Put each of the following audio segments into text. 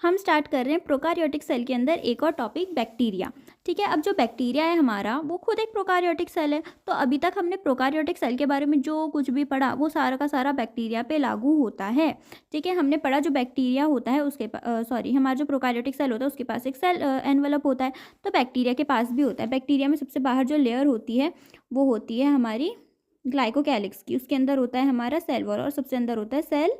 हम स्टार्ट कर रहे हैं प्रोकारियोटिक सेल के अंदर एक और टॉपिक बैक्टीरिया। ठीक है, अब जो बैक्टीरिया है हमारा वो खुद एक प्रोकारियोटिक सेल है। तो अभी तक हमने प्रोकारियोटिक सेल के बारे में जो कुछ भी पढ़ा वो सारा का सारा बैक्टीरिया पे लागू होता है। ठीक है, हमने पढ़ा जो बैक्टीरिया होता है उसके हमारा जो प्रोकारियोटिक सेल होता है उसके पास एक सेल एनवेलप होता है, तो बैक्टीरिया के पास भी होता है। बैक्टीरिया में सबसे बाहर जो लेयर होती है वो होती है हमारी ग्लाइकोकैलिक्स की, उसके अंदर होता है हमारा सेल वॉल और सबसे अंदर होता है सेल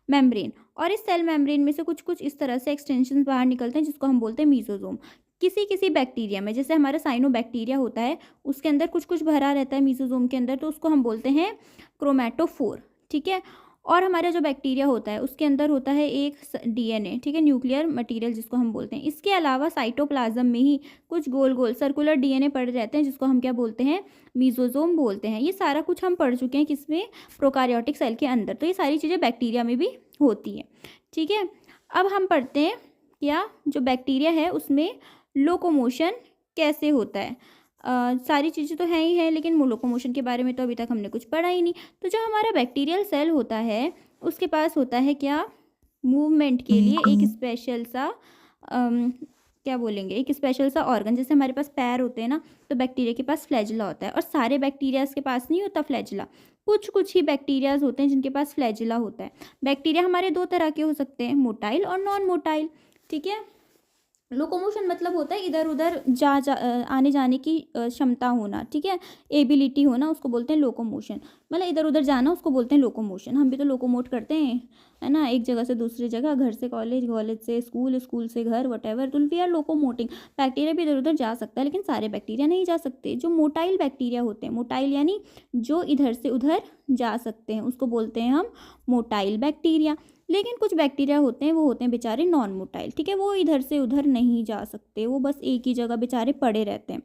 मेम्ब्रेन। और इस सेल मेम्ब्रेन में से कुछ कुछ इस तरह से एक्सटेंशन बाहर निकलते हैं जिसको हम बोलते हैं मीजोजोम। किसी किसी बैक्टीरिया में, जैसे हमारा साइनोबैक्टीरिया होता है उसके अंदर कुछ कुछ भरा रहता है मीजोजोम के अंदर, तो उसको हम बोलते हैं क्रोमैटोफोर। ठीक है, और हमारा जो बैक्टीरिया होता है उसके अंदर होता है एक डीएनए, ठीक है, न्यूक्लियर मटेरियल जिसको हम बोलते हैं। इसके अलावा साइटोप्लाज्म में ही कुछ गोल गोल सर्कुलर डीएनए पड़े रहते हैं जिसको हम क्या बोलते हैं, मीजोजोम बोलते हैं। ये सारा कुछ हम पढ़ चुके हैं किसमें, प्रोकारियोटिक सेल के अंदर। तो ये सारी चीज़ें बैक्टीरिया में भी होती है। ठीक है, अब हम पढ़ते हैं क्या जो बैक्टीरिया है उसमें लोकोमोशन कैसे होता है। सारी चीज़ें तो हैं ही हैं, लेकिन लोकोमोशन के बारे में तो अभी तक हमने कुछ पढ़ा ही नहीं। तो जो हमारा बैक्टीरियल सेल होता है उसके पास होता है क्या, मूवमेंट के लिए एक स्पेशल सा क्या बोलेंगे, एक स्पेशल सा ऑर्गन। जैसे हमारे पास पैर होते हैं ना, तो बैक्टीरिया के पास फ्लैजिला होता है, और सारे बैक्टीरियाज के पास नहीं होता फ्लैजिला। कुछ कुछ ही बैक्टीरियाज होते हैं जिनके पास फ्लैजिला होता है। बैक्टीरिया हमारे दो तरह के हो सकते हैं, मोटाइल और नॉन मोटाइल। ठीक है, लोकोमोशन मतलब होता है इधर उधर आने जाने की क्षमता होना। ठीक है, एबिलिटी होना, उसको बोलते हैं लोकोमोशन। मतलब इधर उधर जाना उसको बोलते हैं लोकोमोशन। हम भी तो लोकोमोट करते हैं, है ना, एक जगह से दूसरी जगह, घर से कॉलेज, कॉलेज से स्कूल, स्कूल से घर, वटेवर। तो वी आर लोकोमोटिंग। बैक्टीरिया भी इधर उधर जा सकता है, लेकिन सारे बैक्टीरिया नहीं जा सकते। जो मोटाइल बैक्टीरिया होते हैं, मोटाइल यानी जो इधर से उधर जा सकते हैं, उसको बोलते हैं हम मोटाइल बैक्टीरिया। लेकिन कुछ बैक्टीरिया होते हैं वो होते हैं बेचारे नॉन मोटाइल। ठीक है, वो इधर से उधर नहीं जा सकते, वो बस एक ही जगह बेचारे पड़े रहते हैं,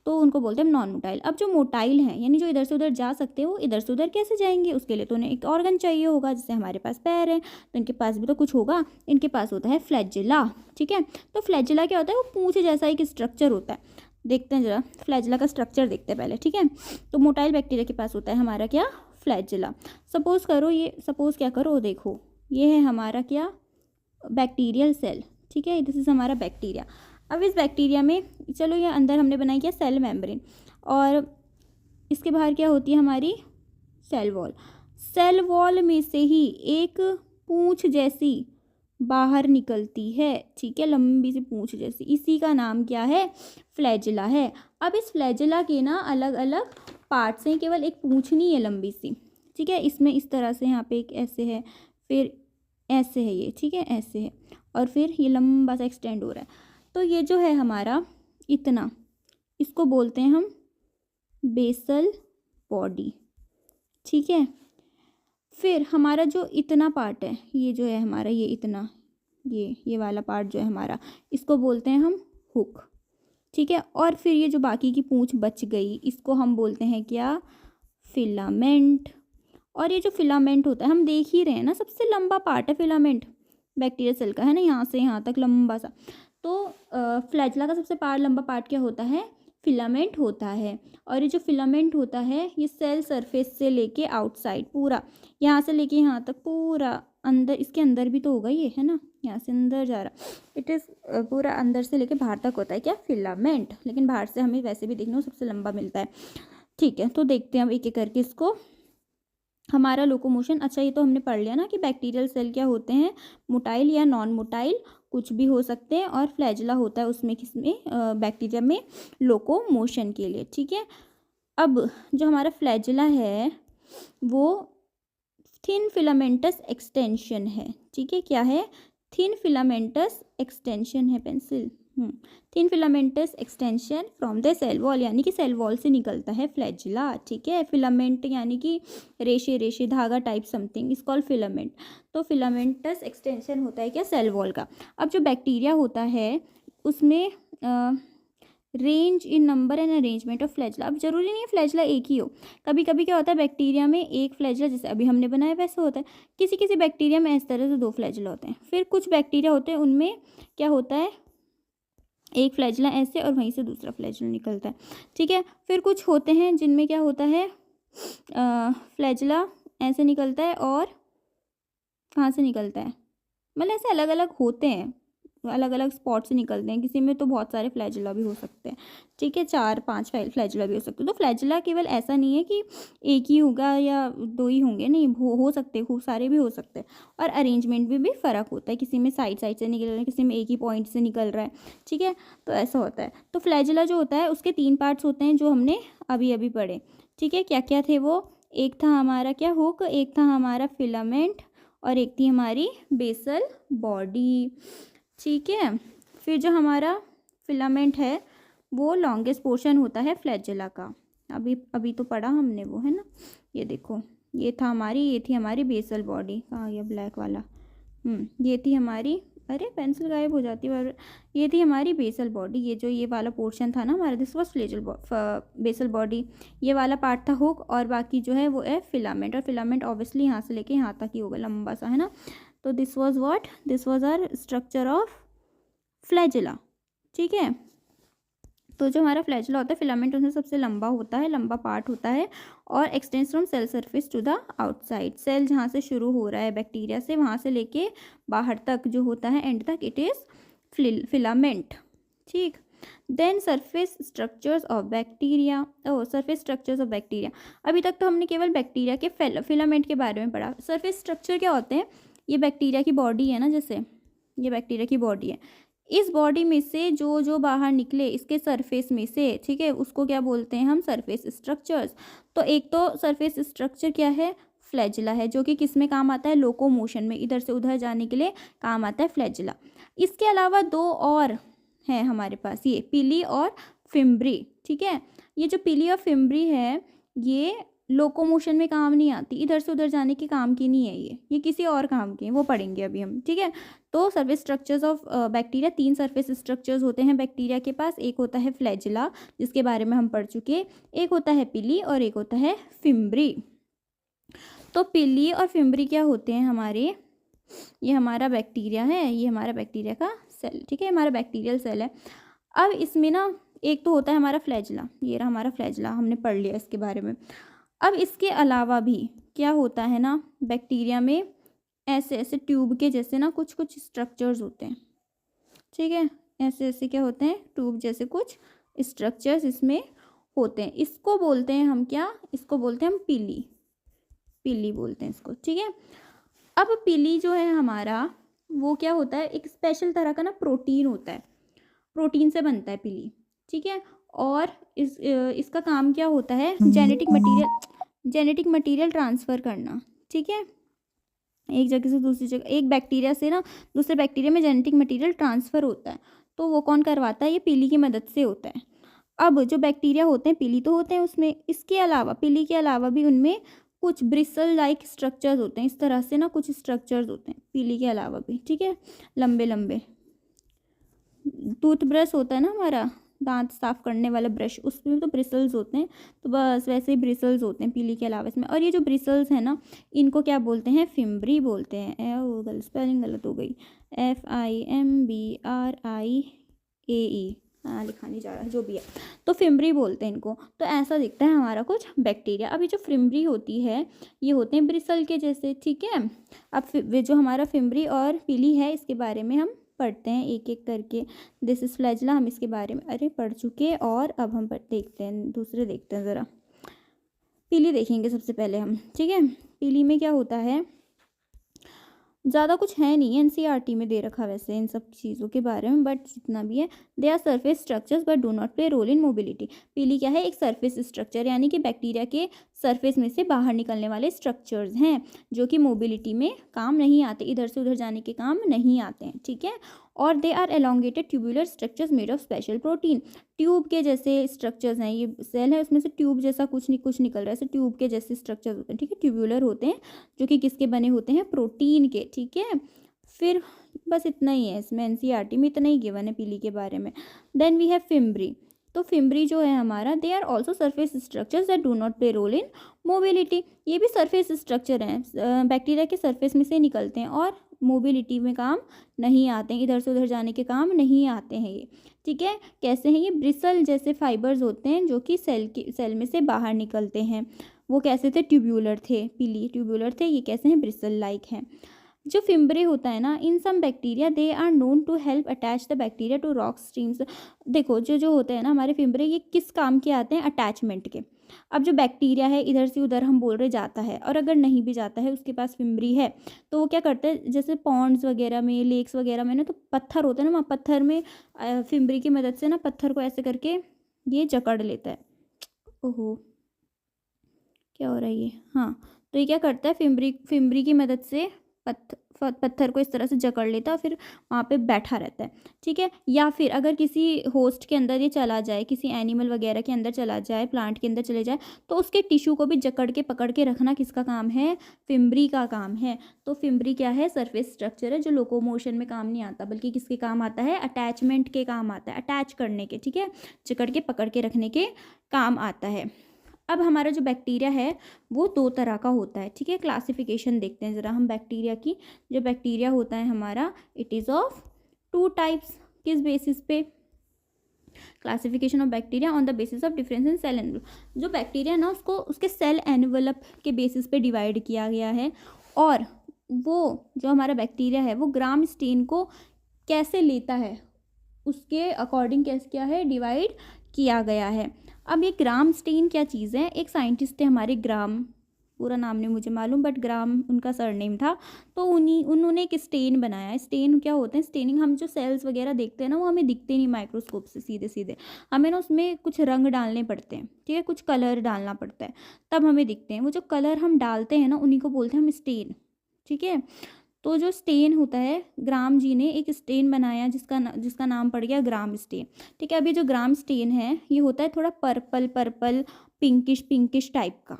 तो उनको बोलते हैं नॉन मोटाइल। अब जो मोटाइल हैं यानी जो इधर से उधर जा सकते हैं, वो इधर से उधर कैसे जाएंगे, उसके लिए तो उन्हें एक ऑर्गन चाहिए होगा। जैसे हमारे पास पैर है तो इनके पास भी तो कुछ होगा, इनके पास होता है फ्लैजिला। ठीक है, तो फ्लैजिला क्या होता है, वो पूंछ जैसा एक स्ट्रक्चर होता है। देखते हैं जरा फ्लैजिला का स्ट्रक्चर देखते हैं पहले। ठीक है, तो मोटाइल बैक्टीरिया के पास होता है हमारा क्या, फ्लैजिला। सपोज क्या करो, देखो ये है हमारा क्या, बैक्टीरियल सेल। ठीक है, दिस इज हमारा बैक्टीरिया। अब इस बैक्टीरिया में चलो ये अंदर हमने बनाई क्या, सेल मेम्ब्रेन, और इसके बाहर क्या होती है हमारी सेल वॉल। सेल वॉल में से ही एक पूंछ जैसी बाहर निकलती है। ठीक है, लंबी सी पूंछ जैसी, इसी का नाम क्या है, फ्लैजिला है। अब इस फ्लैजिला के ना अलग अलग पार्ट्स हैं, केवल एक पूंछ नहीं है लंबी सी। ठीक है, इसमें इस तरह से यहाँ पे एक ऐसे है, फिर ऐसे है ये, ठीक है, ऐसे है, और फिर ये लंबा सा एक्सटेंड हो रहा है। तो ये जो है हमारा इतना, इसको बोलते हैं हम बेसल बॉडी। ठीक है, फिर हमारा जो इतना पार्ट है, ये जो है हमारा ये इतना, ये वाला पार्ट जो है हमारा, इसको बोलते हैं हम हुक। ठीक है, और फिर ये जो बाकी की पूंछ बच गई इसको हम बोलते हैं क्या, फिलामेंट। और ये जो फिलामेंट होता है, हम देख ही रहे हैं ना, सबसे लंबा पार्ट है फिलामेंट बैक्टीरिया सेल का, है ना, यहाँ से यहाँ तक लंबा सा। तो फ्लैजिला का सबसे लंबा पार्ट क्या होता है, फिलामेंट होता है। और ये जो फिलामेंट होता है ये सेल सरफेस से लेके आउटसाइड पूरा, यहाँ से लेके यहाँ तक पूरा अंदर, इसके अंदर भी तो होगा ये, है ना, यहाँ से अंदर जा रहा, इट इज़ पूरा अंदर से लेके बाहर तक होता है क्या, फिलामेंट। लेकिन बाहर से हमें वैसे भी देखने को सबसे लंबा मिलता है। ठीक है, तो देखते हैं हम एक एक करके इसको। हमारा लोकोमोशन, अच्छा ये तो हमने पढ़ लिया ना कि बैक्टीरियल सेल क्या होते हैं, मोटाइल या नॉन मोटाइल कुछ भी हो सकते हैं, और फ्लैजिला होता है उसमें किसमें, बैक्टीरिया में लोकोमोशन के लिए। ठीक है, अब जो हमारा फ्लैजिला है वो थिन फिलामेंटस एक्सटेंशन है। ठीक है, क्या है, थिन फिलामेंटस एक्सटेंशन है, pencil, thin filamentous extension from the cell wall, यानी कि सेल वॉल से निकलता है फ्लैजिला। ठीक है, फिलामेंट यानी कि रेशे रेशे धागा type something is called filament. तो फिलामेंटस एक्सटेंशन होता है क्या, सेल वॉल का। अब जो बैक्टीरिया होता है उसमें range in number and arrangement of flagella. अब जरूरी नहीं है फ्लैजिला एक ही हो, कभी कभी क्या होता है बैक्टीरिया में एक फ्लैजिला, जैसे अभी हमने बनाया वैसे होता है। किसी किसी बैक्टीरिया में इस तरह से दो फ्लैजिला होते हैं। फिर कुछ बैक्टीरिया होते हैं उनमें क्या होता है, एक फ्लैजिला ऐसे और वहीं से दूसरा फ्लैजिला निकलता है। ठीक है, फिर कुछ होते हैं जिनमें क्या होता है, फ्लैजिला ऐसे निकलता है और कहाँ से निकलता है, मतलब ऐसे अलग अलग होते हैं, अलग अलग स्पॉट से निकलते हैं, किसी में तो बहुत सारे फ्लैजुला भी हो सकते हैं, ठीक है, 4-5 फ्लैजुला भी हो सकते हैं। तो फ्लैजुला केवल ऐसा नहीं है कि एक ही होगा या दो ही होंगे, नहीं, हो सकते, खूब सारे भी हो सकते हैं। और अरेंजमेंट में भी फ़र्क होता है, किसी में साइड साइड से निकल रहा है, किसी में एक ही पॉइंट से निकल रहा है, ठीक है, तो ऐसा होता है। तो फ्लैजुला जो होता है उसके 3 पार्ट्स होते हैं जो हमने अभी अभी पढ़े, ठीक है, क्या क्या थे वो? एक था हमारा क्या, हुक, एक था हमारा फिलामेंट, और एक थी हमारी बेसल बॉडी, ठीक है। फिर जो हमारा फिलामेंट है वो लॉन्गेस्ट पोर्शन होता है फ्लैजुला का, अभी अभी तो पढ़ा हमने वो, है ना। ये देखो, ये थी हमारी बेसल बॉडी, कहाँ गया ब्लैक वाला, ये थी हमारी, अरे पेंसिल गायब हो जाती है, और ये थी हमारी बेसल बॉडी, ये जो ये वाला पोर्शन था ना हमारा, दिस वॉज बेसल बॉडी, ये वाला पार्ट था हुक, और बाकी जो है वो है फिलामेंट, और फिलामेंट ऑब्वियसली यहाँ से लेके यहाँ तक ही होगा, लंबा सा, है ना। तो this was what, this was our structure of flagella, ठीक है। तो जो हमारा फ्लैजुला होता है, फिलामेंट उसमें सबसे लंबा होता है, लंबा पार्ट होता है, और extends from cell surface to the outside, cell जहाँ से शुरू हो रहा है बैक्टीरिया से, वहाँ से लेके बाहर तक जो होता है एंड तक, इट इज़ फिलामेंट, ठीक। Then surface structures of bacteria, surface structures of bacteria, अभी तक तो हमने केवल बैक्टीरिया के फिलामेंट के बारे में पढ़ा। सरफेस स्ट्रक्चर क्या होते हैं? ये बैक्टीरिया की बॉडी है ना, जैसे ये बैक्टीरिया की बॉडी है, इस बॉडी में से जो जो बाहर निकले इसके सरफेस में से, ठीक है, उसको क्या बोलते हैं हम? Surface structures. तो एक तो सरफेस स्ट्रक्चर क्या है? फ्लैजुला है, जो कि किस में काम आता है? लोकोमोशन में, इधर से उधर जाने के लिए काम आता है फ्लैजुला। इसके अलावा दो और हैं हमारे पास, ये पिली और फिम्ब्री, ठीक है। ये जो पिली और फिम्ब्री है ये लोकोमोशन में काम नहीं आती, इधर से उधर जाने के काम की नहीं है, ये किसी और काम की है, वो पढ़ेंगे अभी हम, ठीक है। तो surface structures of bacteria, 3 surface structures होते हैं बैक्टीरिया के पास, एक होता है फ्लैजुला जिसके बारे में हम पढ़ चुके, एक होता है पिली और एक होता है फिम्ब्री। तो पिली और फिम्ब्री क्या होते हैं हमारे? ये हमारा बैक्टीरिया है, ये हमारा बैक्टीरिया का सेल, ठीक है, हमारा बैक्टीरियल सेल है। अब इसमें ना एक तो होता है हमारा फ्लैजुला, ये रहा हमारा फ्लैजुला, हमने पढ़ लिया इसके बारे में। अब इसके अलावा भी क्या होता है ना, बैक्टीरिया में ऐसे ऐसे ट्यूब के जैसे ना कुछ कुछ स्ट्रक्चर्स होते हैं, ठीक है, ऐसे ऐसे क्या होते हैं? ट्यूब जैसे कुछ स्ट्रक्चर्स इसमें होते हैं, इसको बोलते हैं हम क्या? इसको बोलते हैं हम पीली, पीली बोलते हैं इसको, ठीक है। अब पीली जो है हमारा वो क्या होता है? एक स्पेशल तरह का ना प्रोटीन होता है, प्रोटीन से बनता है पीली, ठीक है। और इसका काम क्या होता है? जेनेटिक मटेरियल ट्रांसफ़र करना, ठीक है, एक जगह से दूसरी जगह, एक बैक्टीरिया से ना दूसरे बैक्टीरिया में जेनेटिक मटेरियल ट्रांसफ़र होता है, तो वो कौन करवाता है? ये पीली की मदद से होता है। अब जो बैक्टीरिया होते हैं पीली तो होते हैं उसमें, इसके अलावा पीली के अलावा भी उनमें कुछ ब्रिसल लाइक स्ट्रक्चर्स होते हैं, इस तरह से ना कुछ स्ट्रक्चर्स होते हैं पीली के अलावा भी, ठीक है, लंबे लंबे। टूथब्रश होता है ना हमारा, दांत साफ करने वाला ब्रश, उसमें तो ब्रिसल्स होते हैं, तो बस वैसे ही ब्रिसल्स होते हैं पीली के अलावा इसमें। और ये जो ब्रिसल्स हैं ना, इनको क्या बोलते हैं? फिम्ब्री बोलते हैं। गलत स्पेलिंग गलत हो गई, FIMBRIAE, हाँ लिखा नहीं जा रहा, जो भी है, तो फिम्ब्री बोलते हैं इनको। तो ऐसा दिखता है हमारा कुछ बैक्टीरिया। अभी जो फिम्ब्री होती है ये होते हैं ब्रिसल के जैसे, ठीक है। अब वे जो हमारा फिम्ब्री और पीली है इसके बारे में हम पढ़ते हैं एक एक करके। दिस इज फ्लैजुला, हम इसके बारे में अरे पढ़ चुके, और अब हम देखते हैं दूसरे, देखते हैं ज़रा। पीली देखेंगे सबसे पहले हम, ठीक है। पीली में क्या होता है? ज़्यादा कुछ है नहीं, NCERT में दे रखा वैसे इन सब चीज़ों के बारे में, बट जितना भी है, they are surface structures but do not play role in mobility. Pili क्या है? एक सरफेस स्ट्रक्चर, यानी कि बैक्टीरिया के सरफेस में से बाहर निकलने वाले स्ट्रक्चर्स हैं जो कि मोबिलिटी में काम नहीं आते, इधर से उधर जाने के काम नहीं आते हैं, ठीक है। और they are elongated tubular structures made of special protein. Tube के जैसे स्ट्रक्चर्स हैं, ये सेल है उसमें से ट्यूब जैसा कुछ निकल रहा है, ऐसे ट्यूब के जैसे स्ट्रक्चर्स होते हैं, ठीक है, ट्यूबुलर होते हैं, जो कि किसके बने होते हैं? प्रोटीन के, ठीक है। फिर बस इतना ही है इसमें, NCERT में इतना ही गिवन है पीली के बारे में। Then we have fimbriae. तो फिम्ब्री जो है हमारा, they are also surface structures that do not play role in mobility. ये भी सरफेस स्ट्रक्चर हैं, बैक्टीरिया के सरफेस में से निकलते हैं और मोबिलिटी में काम नहीं आते हैं, इधर से उधर जाने के काम नहीं आते हैं ये, ठीक है। कैसे हैं ये? ब्रिसल जैसे फाइबर्स होते हैं जो कि सेल में से बाहर निकलते हैं। वो कैसे थे? ट्यूब्यूलर थे, पीली ट्यूब्यूलर थे, ये कैसे हैं? ब्रिसल लाइक हैं। जो फिम्ब्रे होता है ना, in some bacteria they are known to help attach the bacteria to rock streams. देखो जो जो होते हैं ना हमारे फिम्ब्रे, ये किस काम के आते हैं? अटैचमेंट के। अब जो बैक्टीरिया है इधर से उधर हम बोल रहे जाता है, और अगर नहीं भी जाता है, उसके पास फिम्ब्री है, तो वो क्या करते हैं, जैसे पॉन्ड्स वगैरह में, लेक्स वगैरह में ना, तो पत्थर होते हैं ना, वहाँ पत्थर में फिम्ब्री की मदद से ना पत्थर को ऐसे करके ये जकड़ लेता है। ओहो, क्या हो रहा है ये? हाँ, तो ये क्या करता है, फिम्ब्री फिम्ब्री की मदद से पत्थर को इस तरह से जकड़ लेता है, फिर वहाँ पे बैठा रहता है। ठीक है, या फिर अगर किसी होस्ट के अंदर ये चला जाए, किसी एनिमल वगैरह के अंदर चला जाए, प्लांट के अंदर चले जाए, तो उसके टिश्यू को भी जकड़ के पकड़ के रखना किसका काम है? फिम्ब्री का काम है। तो फिम्ब्री क्या है? सरफेस स्ट्रक्चर है जो लोकोमोशन में काम नहीं आता, बल्कि किसके काम आता है? अटैचमेंट के काम आता है, अटैच करने के। ठीक है, जकड़ के पकड़ के रखने के काम आता है। अब हमारा जो बैक्टीरिया है वो दो तरह का होता है। ठीक है, क्लासिफिकेशन देखते हैं ज़रा हम बैक्टीरिया की। जो बैक्टीरिया होता है हमारा, it is of two types. किस बेसिस पे? Classification of bacteria on the basis of difference in cell envelope. जो बैक्टीरिया है ना, उसको उसके सेल एनवलप के बेसिस पे डिवाइड किया गया है। और वो जो हमारा बैक्टीरिया है वो ग्राम स्टेन को कैसे लेता है, उसके अकॉर्डिंग कैसे क्या है, डिवाइड किया गया है। अब ये ग्राम स्टेन क्या चीज़ है? एक साइंटिस्ट थे हमारे, ग्राम, पूरा नाम नहीं मुझे मालूम, बट ग्राम उनका सरनेम था। तो उन्होंने एक स्टेन बनाया। स्टेन क्या होते हैं? स्टेनिंग, हम जो सेल्स वगैरह देखते हैं ना, वो हमें दिखते नहीं माइक्रोस्कोप से सीधे सीधे, हमें ना उसमें कुछ रंग डालने पड़ते हैं। ठीक है, कुछ कलर डालना पड़ता है, तब हमें दिखते हैं। वो जो कलर हम डालते हैं ना, उन्हीं को बोलते हैं हम स्टेन। ठीक है, तो जो स्टेन होता है, ग्राम जी ने एक स्टेन बनाया जिसका नाम पड़ गया ग्राम स्टेन। ठीक है, अभी जो ग्राम स्टेन है ये होता है थोड़ा purple purple, pinkish pinkish type का।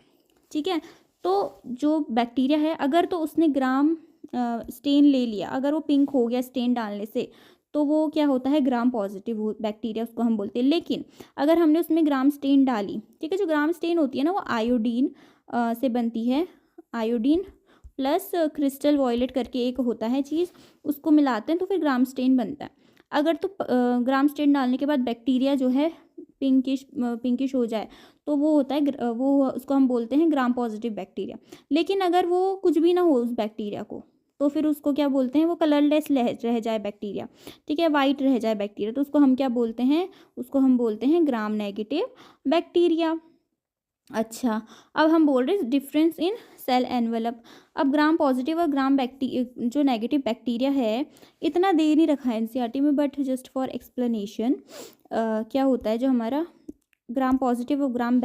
ठीक है, तो जो बैक्टीरिया है, अगर तो उसने ग्राम स्टेन ले लिया, अगर वो पिंक हो गया स्टेन डालने से, तो वो क्या होता है? ग्राम पॉजिटिव बैक्टीरिया उसको हम बोलते हैं। लेकिन अगर हमने उसमें ग्राम स्टेन डाली, ठीक है, जो ग्राम स्टेन होती है ना, वो आयोडीन से बनती है। आयोडीन प्लस क्रिस्टल वॉयलेट करके एक होता है चीज़, उसको मिलाते हैं तो फिर ग्राम स्टेन बनता है। अगर तो ग्राम स्टेन डालने के बाद बैक्टीरिया जो है पिंकिश हो जाए, तो वो होता है वो उसको हम बोलते हैं ग्राम पॉजिटिव बैक्टीरिया। लेकिन अगर वो कुछ भी ना हो उस बैक्टीरिया को, तो फिर उसको क्या बोलते हैं? वो कलरलेस रह जाए बैक्टीरिया। ठीक है, वाइट रह जाए बैक्टीरिया, तो उसको हम क्या बोलते हैं? उसको हम बोलते हैं ग्राम नेगेटिव बैक्टीरिया। अच्छा, अब हम बोल रहे हैं डिफरेंस इन सेल एनवलप। अब ग्राम पॉजिटिव और ग्राम जो नेगेटिव बैक्टीरिया है, इतना दे नहीं रखा है एनसीईआरटी में, बट जस्ट फॉर एक्सप्लेनेशन क्या होता है, जो हमारा ग्राम पॉजिटिव और ग्राम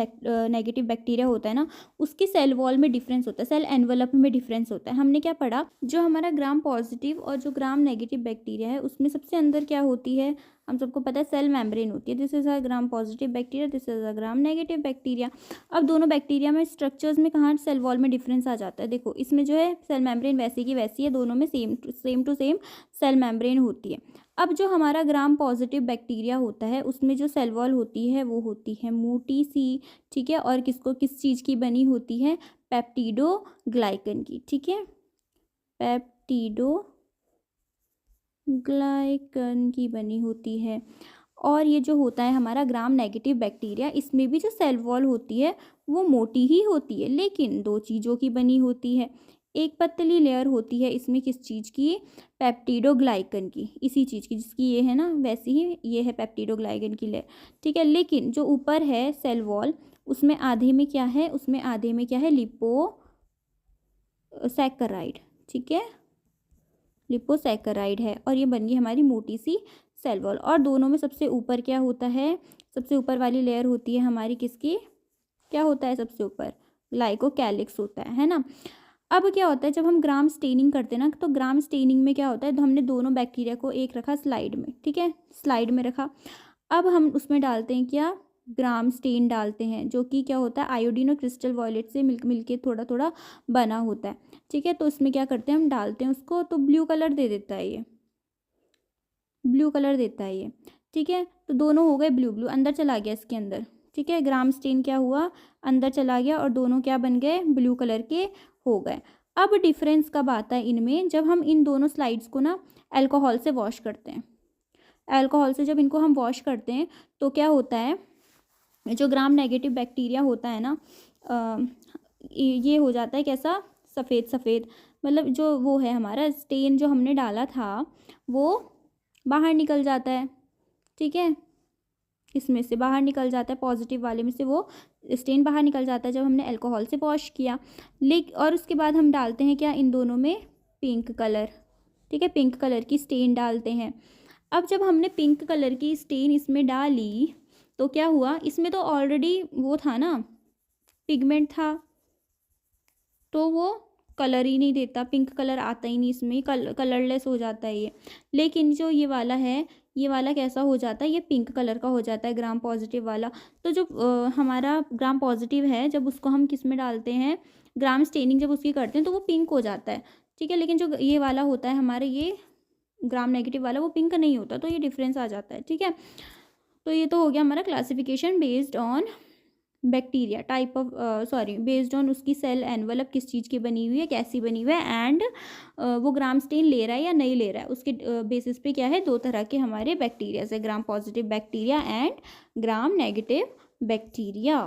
नेगेटिव बैक्टीरिया होता है ना, उसकी सेल वॉल में डिफरेंस होता है, सेल एनवलप में डिफरेंस होता है। हमने क्या पढ़ा? जो हमारा ग्राम पॉजिटिव और जो ग्राम नेगेटिव बैक्टीरिया है, उसमें सबसे अंदर क्या होती है? हम सबको पता है सेल मेम्ब्रेन होती है। This is a gram positive bacteria, this is a gram negative bacteria. अब दोनों बैक्टीरिया में स्ट्रक्चर्स में कहाँ सेल वॉल में डिफरेंस आ जाता है? देखो, इसमें जो है सेल मेम्ब्रेन वैसी की वैसी है, दोनों में same to same cell membrane होती है। अब जो हमारा ग्राम पॉजिटिव बैक्टीरिया होता है, उसमें जो सेल वॉल होती है वो होती है मोटी सी। ठीक है, और किस चीज़ की बनी होती है? पेप्टिडोग्लाइकन की। ठीक है, पेप्टिडोग्लाइकन की बनी होती है। और ये जो होता है हमारा ग्राम नेगेटिव बैक्टीरिया, इसमें भी जो सेल वॉल होती है वो मोटी ही होती है, लेकिन दो चीज़ों की बनी होती है। एक पतली लेयर होती है इसमें किस चीज़ की? पेप्टिडोग्लाइकन की, इसी चीज़ की जिसकी ये है ना, वैसी ही ये है पेप्टिडोग्लाइकन की लेयर। ठीक है, लेकिन जो ऊपर है सेल वॉल, उसमें आधे में क्या है? उसमें आधे में क्या है? लिपोसैकेराइड। ठीक है, लिपोसैकेराइड है, और ये बन गई हमारी मोटी सी सेल वॉल। और दोनों में सबसे ऊपर क्या होता है? सबसे ऊपर वाली लेयर होती है हमारी किसकी? क्या होता है सबसे ऊपर? ग्लाइकोकैलिक्स होता है ना। अब क्या होता है, जब हम ग्राम स्टेनिंग करते हैं ना, तो ग्राम स्टेनिंग में क्या होता है, तो हमने दोनों बैक्टीरिया को एक रखा स्लाइड में। ठीक है, स्लाइड में रखा। अब हम उसमें डालते हैं क्या? ग्राम स्टेन डालते हैं, जो कि क्या होता है? आयोडीन और क्रिस्टल वॉयलेट से मिलके थोड़ा थोड़ा बना होता है। ठीक है, तो इसमें क्या करते हैं, हम डालते हैं उसको, तो ब्लू कलर दे देता है ये, ब्लू कलर देता है ये। ठीक है, तो दोनों हो गए ब्लू ब्लू, अंदर चला गया इसके अंदर। ठीक है, ग्राम स्टेन क्या हुआ? अंदर चला गया, और दोनों क्या बन गए? ब्लू कलर के हो गए। अब डिफरेंस कब आता है इनमें? जब हम इन दोनों स्लाइड्स को ना अल्कोहल से वॉश करते हैं। अल्कोहल से जब इनको हम वॉश करते हैं, तो क्या होता है, जो ग्राम नेगेटिव बैक्टीरिया होता है ना, ये हो जाता है कैसा? सफ़ेद सफ़ेद। मतलब जो वो है हमारा स्टेन जो हमने डाला था वो बाहर निकल जाता है, ठीक है, इसमें से बाहर निकल जाता है, पॉजिटिव वाले में से वो स्टेन बाहर निकल जाता है जब हमने अल्कोहल से वॉश किया। और उसके बाद हम डालते हैं क्या, इन दोनों में पिंक कलर, ठीक है, पिंक कलर की स्टेन डालते हैं। अब जब हमने पिंक कलर की स्टेन इसमें डाली तो क्या हुआ, इसमें तो ऑलरेडी वो था ना, पिगमेंट था, तो वो कलर ही नहीं देता, पिंक कलर आता ही नहीं इसमें, कलरलेस हो जाता है ये। लेकिन जो ये वाला है, ये वाला कैसा हो जाता है, ये पिंक कलर का हो जाता है, ग्राम पॉजिटिव वाला। तो जो हमारा ग्राम पॉजिटिव है, जब उसको हम किस में डालते हैं, ग्राम स्टेनिंग जब उसकी करते हैं तो वो पिंक हो जाता है, ठीक है। लेकिन जो ये वाला होता है हमारे, ये ग्राम नेगेटिव वाला, वो पिंक नहीं होता, तो ये डिफरेंस आ जाता है, ठीक है। तो ये तो हो गया हमारा classification based on bacteria type of, sorry, based on उसकी सेल एनवलप किस चीज़ की बनी हुई है, कैसी बनी हुई है, एंड वो ग्राम स्टेन ले रहा है या नहीं ले रहा है, उसके बेसिस पे क्या है, दो तरह के हमारे बैक्टीरिया है, gram positive bacteria and gram negative bacteria.